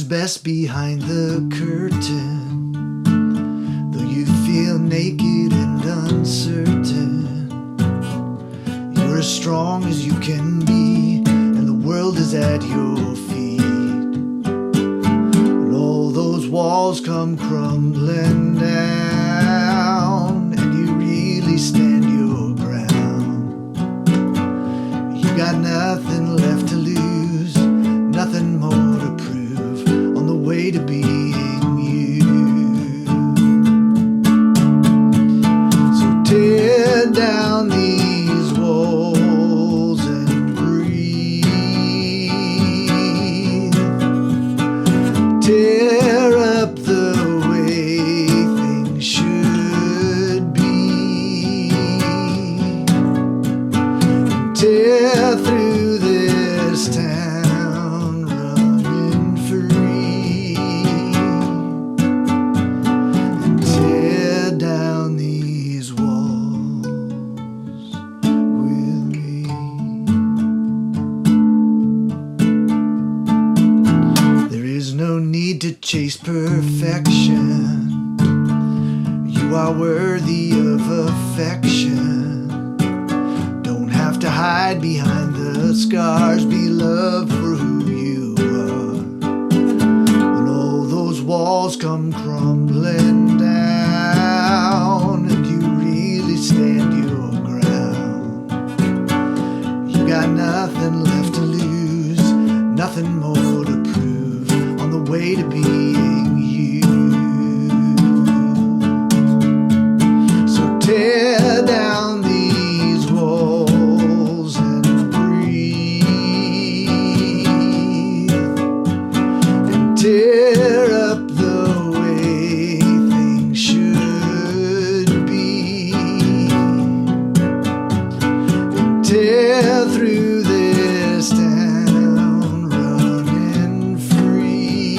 best behind the curtain. Though you feel naked and uncertain, you're as strong as you can be, and the world is at your feet. And all those walls come crumbling down, and you really stand your ground. You got nothing left to lose, nothing more to prove, on the way to being you. So tear down these walls and breathe. Tear up the way things should be. Tear through this town running free, and tear down these walls with me. There is no need to chase perfection. You are worthy of affection. Don't have to hide behind the scars. Be loved for who you are. When all those walls come crumbling down, and you really stand your ground, you got nothing left to lose, nothing more to prove, on the way to being you. So tear down these walls and breathe, and tear up the way things should be, and tear through this town running free,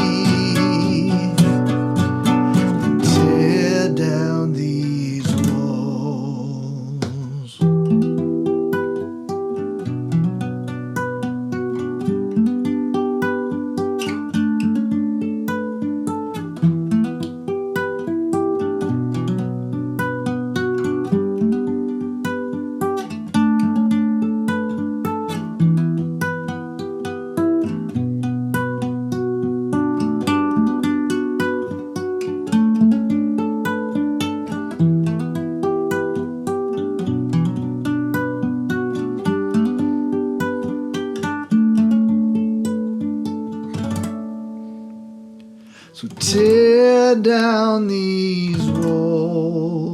and tear down these walls. So tear down these walls.